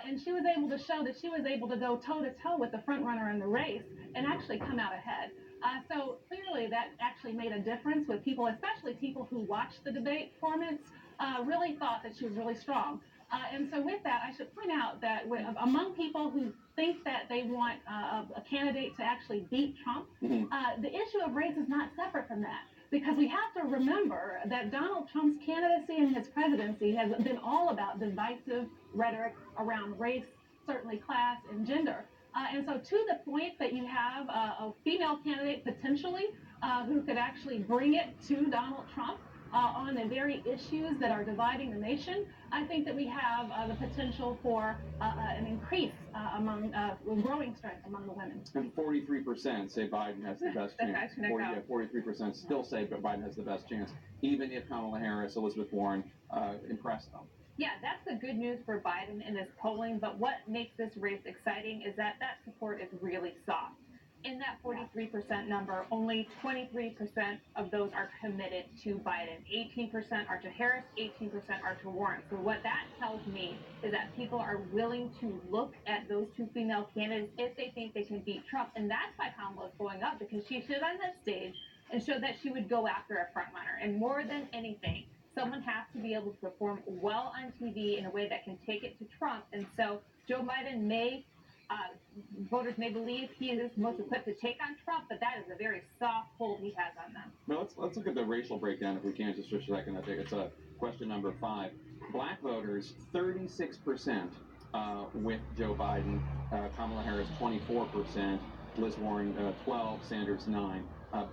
and she was able to show that she was able to go toe-to-toe with the front runner in the race and actually come out ahead. So clearly that actually made a difference with people, especially people who watched the debate performance, really thought that she was really strong. And so with that, I should point out that among people who think that they want a candidate to actually beat Trump, the issue of race is not separate from that. Because we have to remember that Donald Trump's candidacy and his presidency has been all about divisive rhetoric around race, certainly class, and gender. And so to the point that you have a female candidate potentially who could actually bring it to Donald Trump on the very issues that are dividing the nation, I think that we have the potential for an increase among growing strength among the women. And 43% say Biden has the best chance. 43% still say that Biden has the best chance, even if Kamala Harris, Elizabeth Warren impress them. Yeah, that's the good news for Biden in this polling, but what makes this race exciting is that support is really soft. In that 43% number, only 23% of those are committed to Biden. 18% are to Harris, 18% are to Warren. So what that tells me is that people are willing to look at those two female candidates if they think they can beat Trump. And that's why Kamala is going up, because she stood on that stage and showed that she would go after a front runner. And more than anything, someone has to be able to perform well on TV in a way that can take it to Trump. And so Joe Biden voters may believe he is most equipped to take on Trump, but that is a very soft hold he has on them. Now let's look at the racial breakdown if we can just for a second. I think it's question number 5. Black voters, 36% with Joe Biden, Kamala Harris 24%, Liz Warren 12%, Sanders 9%,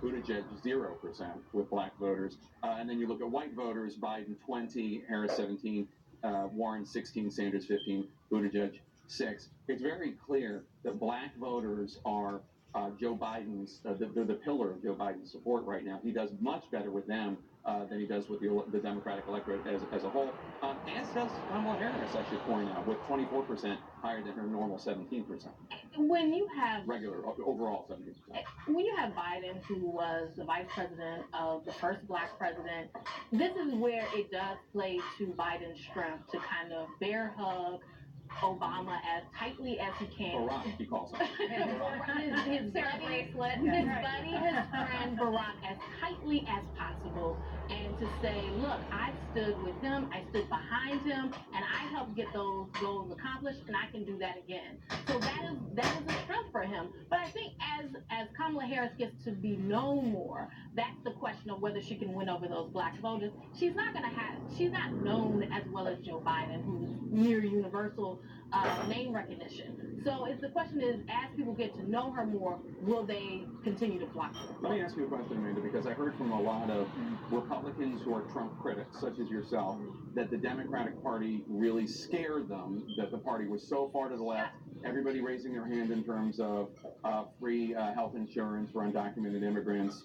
Buttigieg 0% with black voters. And then you look at white voters, Biden 20%, Harris 17%, Warren 16%, Sanders 15%, Buttigieg 6%. It's very clear that black voters are Joe Biden's, they're the pillar of Joe Biden's support right now. He does much better with them than he does with the Democratic electorate as a whole. As does Kamala Harris, I should point out, with 24% higher than her normal 17%. When you have regular, overall 17%. When you have Biden, who was the vice president of the first black president, this is where it does play to Biden's strength to kind of bear hug Obama as tightly as he can. Barack, he calls him. his buddy, his friend Barack, as tightly as possible, and to say, look, I stood with him, I stood behind him, and I helped get those goals accomplished, and I can do that again. So that is a strength for him. But I think as Kamala Harris gets to be known more, that's the question of whether she can win over those black voters. She's not known as well as Joe Biden, who's near universal name recognition. So the question is, as people get to know her more, will they continue to flock to her? Let me ask you a question, Amanda, because I heard from a lot of Republicans who are Trump critics, such as yourself, that the Democratic Party really scared them, that the party was so far to the left, everybody raising their hand in terms of free health insurance for undocumented immigrants.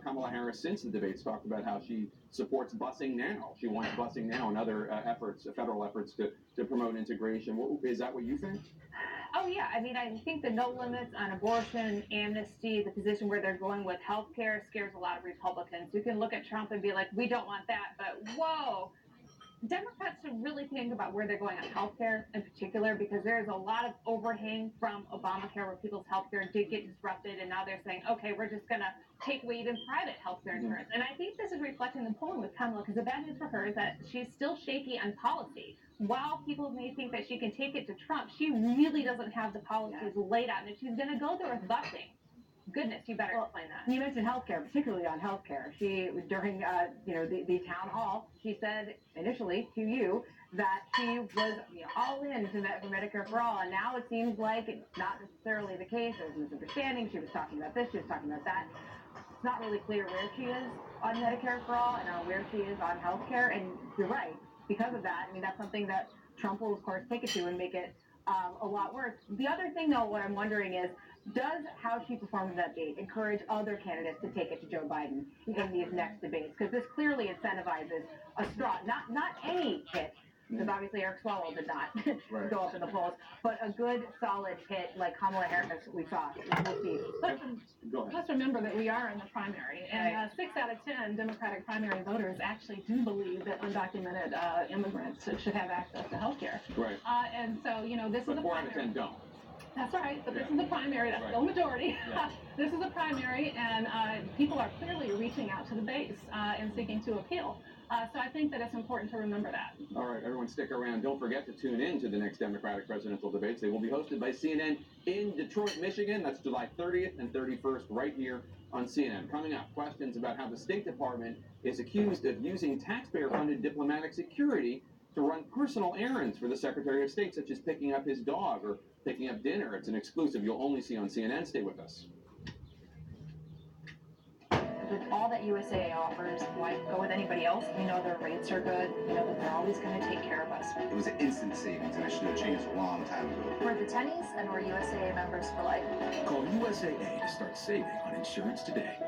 Kamala Harris, since the debates, talked about how she supports busing now. She wants busing now and other efforts, federal efforts to promote integration. Is that what you think? Oh, yeah. I mean, I think the no limits on abortion, amnesty, the position where they're going with health care scares a lot of Republicans. You can look at Trump and be like, we don't want that, but whoa. Democrats should really think about where they're going on health care in particular, because there's a lot of overhang from Obamacare where people's health care did get disrupted, and now they're saying, okay, we're just going to take away even private health care insurance. And I think this is reflecting the polling with Kamala, because the bad news for her is that she's still shaky on policy. While people may think that she can take it to Trump, she really doesn't have the policies laid out. And if she's going to go there with busing, goodness, you better explain that. You mentioned healthcare, particularly on healthcare. She, during the town hall, she said initially to you that she was all in for Medicare for all, and now it seems like it's not necessarily the case. There's misunderstanding. She was talking about this, she was talking about that. It's not really clear where she is on Medicare for all and where she is on healthcare. And you're right, because of that, I mean, that's something that Trump will, of course, take it to and make it a lot worse. The other thing, though, what I'm wondering is, does how she performed in that debate encourage other candidates to take it to Joe Biden in these next debates? Because this clearly incentivizes a straw, not any hit, because obviously Eric Swalwell did not go up in the polls, but a good, solid hit like Kamala Harris we saw. We'll see. Let's remember that we are in the primary, and 6 out of 10 Democratic primary voters actually do believe that undocumented immigrants should have access to health care. Right. And so, you know, this is a 4 out of 10 primary. don't. That's right, but this is a primary. That's still majority. This is a primary, and people are clearly reaching out to the base and seeking to appeal. So I think that it's important to remember that. All right, everyone stick around. Don't forget to tune in to the next Democratic presidential debates. They will be hosted by CNN in Detroit, Michigan. That's July 30th and 31st right here on CNN. Coming up, questions about how the State Department is accused of using taxpayer-funded diplomatic security to run personal errands for the Secretary of State, such as picking up his dog or picking up dinner. It's an exclusive you'll only see on CNN. Stay with us. With all that USAA offers, why go with anybody else? We know their rates are good. We know that they're always going to take care of us. It was an instant savings, and I should have changed a long time ago. We're the Tennies, and we're USAA members for life. Call USAA to start saving on insurance today.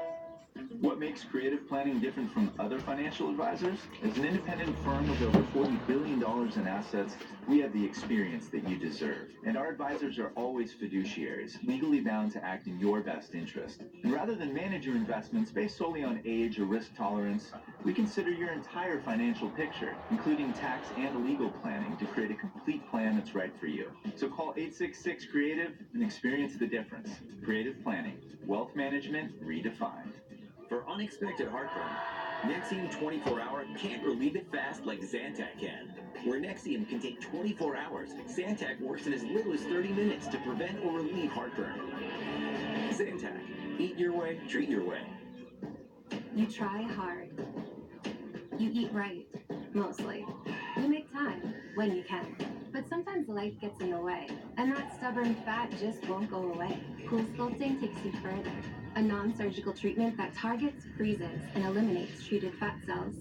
What makes creative planning different from other financial advisors? As an independent firm with over $40 billion in assets, we have the experience that you deserve. And our advisors are always fiduciaries, legally bound to act in your best interest. And rather than manage your investments based solely on age or risk tolerance, we consider your entire financial picture, including tax and legal planning, to create a complete plan that's right for you. So call 866-CREATIVE and experience the difference. Creative planning, wealth management redefined. For unexpected heartburn, Nexium 24-Hour can't relieve it fast like Zantac can. Where Nexium can take 24 hours, Zantac works in as little as 30 minutes to prevent or relieve heartburn. Zantac. Eat your way, treat your way. You try hard. You eat right, mostly. You make time when you can. But sometimes life gets in the way, and that stubborn fat just won't go away. Cool Sculpting takes you further. A non-surgical treatment that targets, freezes, and eliminates treated fat cells.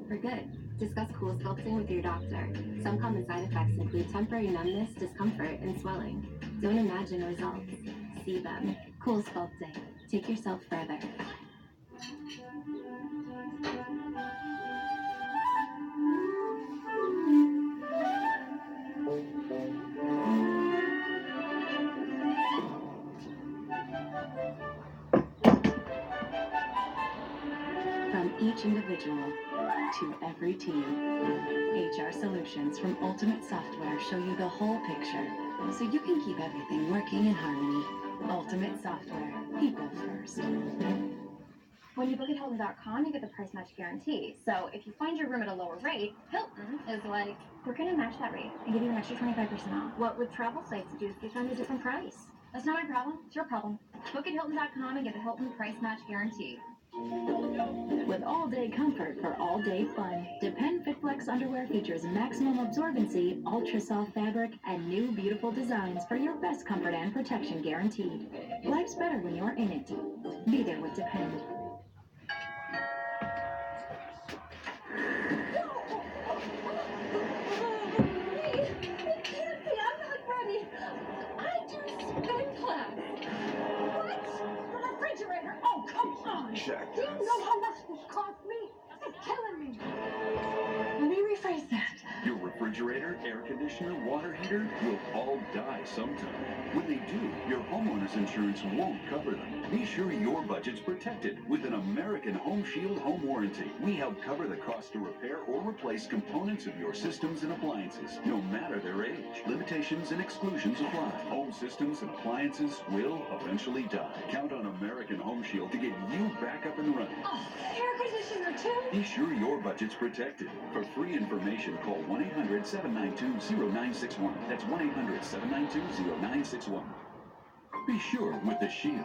For good. Discuss Cool Sculpting with your doctor. Some common side effects include temporary numbness, discomfort, and swelling. Don't imagine results. See them. Cool Sculpting. Take yourself further. From each individual to every team, HR Solutions from Ultimate Software show you the whole picture, so you can keep everything working in harmony. Ultimate Software, people first. When you book at Hilton.com, you get the price match guarantee. So if you find your room at a lower rate, Hilton is like, we're going to match that rate and give you an extra 25% off. What would travel sites do if you found a different price? That's not my problem. It's your problem. Book at Hilton.com and get the Hilton price match guarantee. With all-day comfort for all-day fun, Depend FitFlex underwear features maximum absorbency, ultra-soft fabric, and new beautiful designs for your best comfort and protection guaranteed. Life's better when you're in it. Be there with Depend. Refrigerator? Oh, come on! Do you know how much this cost me? It's killing me. Let me rephrase that. Your refrigerator, air conditioner, water heater will all die sometime. When they do, your homeowner's insurance won't cover them. Be sure your budget's protected with an American Home Shield home warranty. We help cover the cost to repair or replace components of your systems and appliances, no matter their age. Limitations and exclusions apply. Home systems and appliances will eventually die. Count on American Home Shield to get you back up and running. Oh, air conditioner too? Be sure your budget's protected. For free information, call 1-800-792-0961. That's 1-800-792-0961. Be sure with the Shield.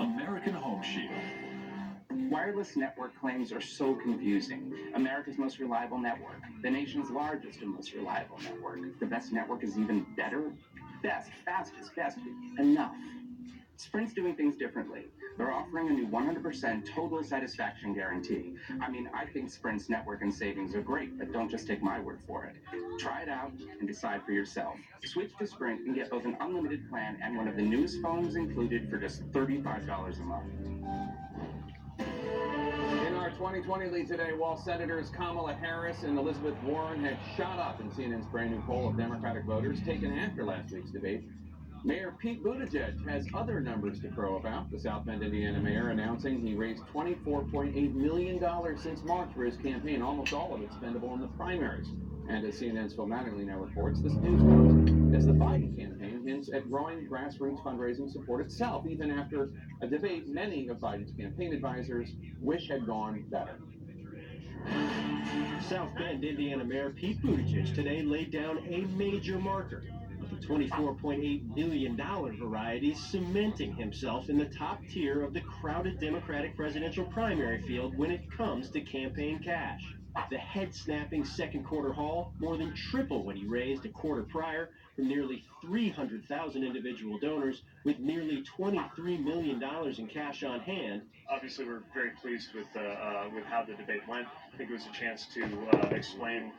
American Home Shield. Wireless network claims are so confusing. America's most reliable network. The nation's largest and most reliable network. The best network is even better? Best, fastest, best. Enough. Sprint's doing things differently. They're offering a new 100% total satisfaction guarantee. I mean, I think Sprint's network and savings are great, but don't just take my word for it. Try it out and decide for yourself. Switch to Sprint and get both an unlimited plan and one of the newest phones included for just $35 a month. In our 2020 lead today, while Senators Kamala Harris and Elizabeth Warren had shot up in CNN's brand new poll of Democratic voters taken after last week's debate, Mayor Pete Buttigieg has other numbers to crow about. The South Bend, Indiana mayor announcing he raised $24.8 million since March for his campaign, almost all of it spendable in the primaries. And as CNN's Phil Mattingly now reports, this news comes as the Biden campaign hints at growing grassroots fundraising support itself, even after a debate many of Biden's campaign advisors wish had gone better. South Bend, Indiana Mayor Pete Buttigieg today laid down a major marker of the $24.8 million variety, cementing himself in the top tier of the crowded Democratic presidential primary field when it comes to campaign cash. The head-snapping second quarter haul more than triple what he raised a quarter prior from nearly 300,000 individual donors with nearly $23 million in cash on hand. Obviously, we're very pleased with how the debate went. I think it was a chance to explain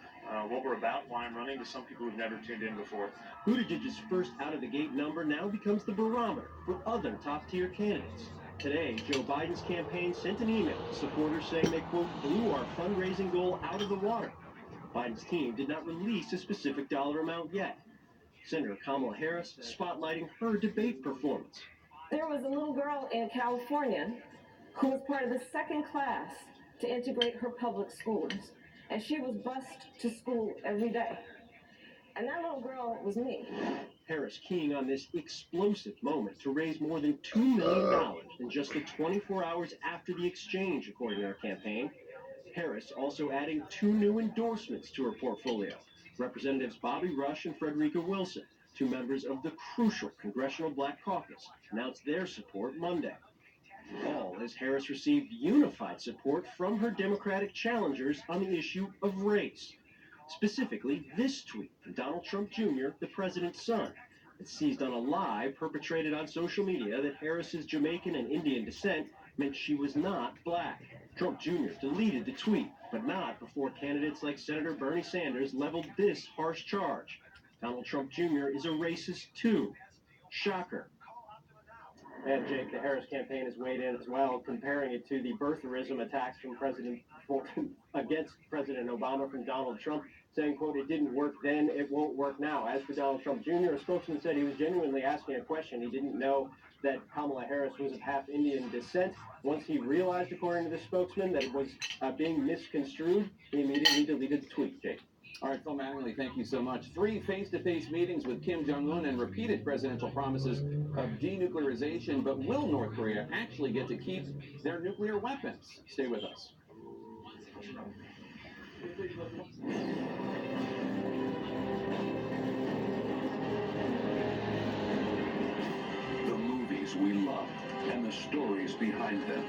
what we're about, why I'm running, to some people who've never tuned in before. Buttigieg's first out-of-the-gate number now becomes the barometer for other top-tier candidates. Today, Joe Biden's campaign sent an email to supporters saying they, quote, blew our fundraising goal out of the water. Biden's team did not release a specific dollar amount yet. Senator Kamala Harris spotlighting her debate performance. There was a little girl in California who was part of the second class to integrate her public schools, and she was bused to school every day. And that little girl was me. Harris keying on this explosive moment to raise more than $2 million in just the 24 hours after the exchange, according to her campaign. Harris also adding 2 new endorsements to her portfolio. Representatives Bobby Rush and Frederica Wilson, 2 members of the crucial Congressional Black Caucus, announced their support Monday. All as Harris received unified support from her Democratic challengers on the issue of race. Specifically, this tweet from Donald Trump Jr., the president's son, that seized on a lie perpetrated on social media that Harris's Jamaican and Indian descent meant she was not black. Trump Jr. deleted the tweet, but not before candidates like Senator Bernie Sanders leveled this harsh charge. Donald Trump Jr. is a racist too. Shocker. And Jake, the Harris campaign has weighed in as well, comparing it to the birtherism attacks from against President Obama from Donald Trump, saying, quote, it didn't work then, it won't work now. As for Donald Trump Jr., a spokesman said he was genuinely asking a question. He didn't know that Kamala Harris was of half Indian descent. Once he realized, according to the spokesman, that it was being misconstrued, he immediately deleted the tweet, Jake. All right, Phil Mattingly, thank you so much. 3 face-to-face meetings with Kim Jong-un and repeated presidential promises of denuclearization, but will North Korea actually get to keep their nuclear weapons? Stay with us. The movies we love and the stories behind them.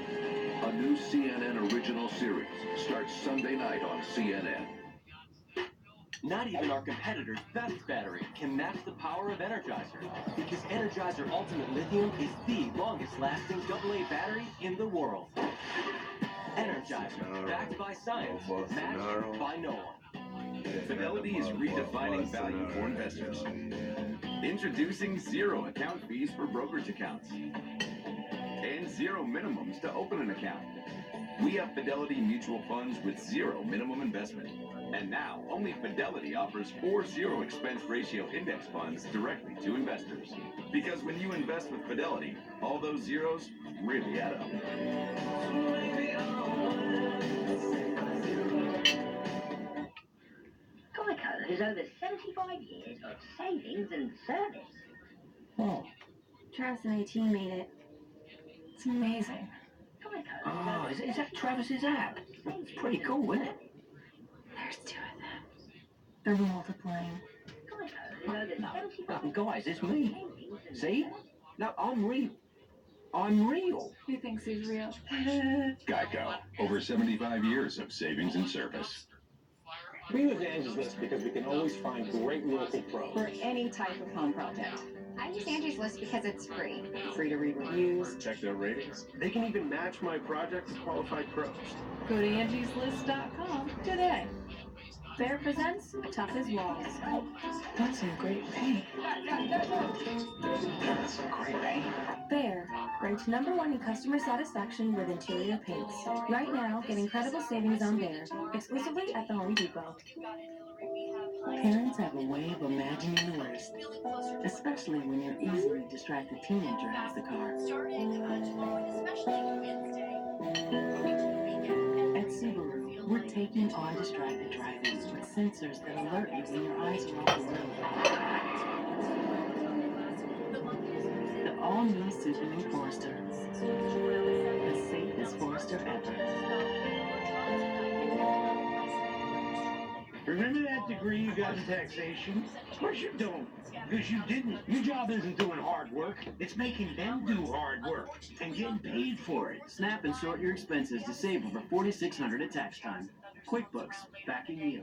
A new CNN original series starts Sunday night on CNN. Not even our competitor's best battery can match the power of Energizer, because Energizer Ultimate Lithium is the longest-lasting AA battery in the world. Energizer, backed by science, matched by no one. Fidelity is redefining value for investors. Introducing 0 account fees for brokerage accounts. And 0 minimums to open an account. We have Fidelity mutual funds with 0 minimum investment. And now, only Fidelity offers 4 0 expense ratio index funds directly to investors. Because when you invest with Fidelity, all those zeros really add up. Geico has over 75 years of savings and service. Oh. Travis and AT made it. It's amazing. Oh, is that Travis's app? It's pretty cool, isn't it? There's 2 of them. They're multiplying. Guys, it's me. See? No, I'm real. I'm real. Who thinks he's real? Geico, over 75 years of savings and service. We use Angie's List because we can always find great local pros for any type of home project. I use Angie's List because it's free. Free to read reviews. Check their ratings. They can even match my project to qualified pros. Go to angieslist.com today. Bear presents Tough as Walls. That's some great paint. That's some great paint. Bear, ranked #1 in customer satisfaction with interior paints. Right now, get incredible savings on Bear, exclusively at the Home Depot. Parents have a way of imagining the worst, especially when your easily distracted teenager has the car. At Subaru, we're taking on distracted driving with sensors that alert you when your eyes are off the road. The all-new Subaru Forester, the safest Forester ever. Remember that degree you got in taxation? Of course you don't, because you didn't. Your job isn't doing hard work. It's making them do hard work and getting paid for it. Snap and sort your expenses to save over $4,600 at tax time. QuickBooks, backing you.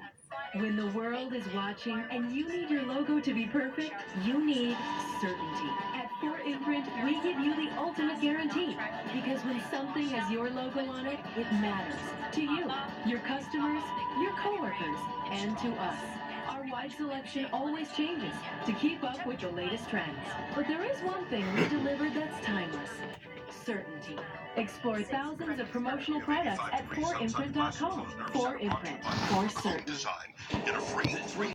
When the world is watching and you need your logo to be perfect, you need certainty. At 4imprint, we give you the ultimate guarantee. Because when something has your logo on it, it matters. To you, your customers, your coworkers, and to us. Our wide selection always changes to keep up with the latest trends. But there is one thing we deliver that's timeless. Certainty. Explore thousands of promotional products at 4imprint.com. 4imprint. For certain. Design. Get a free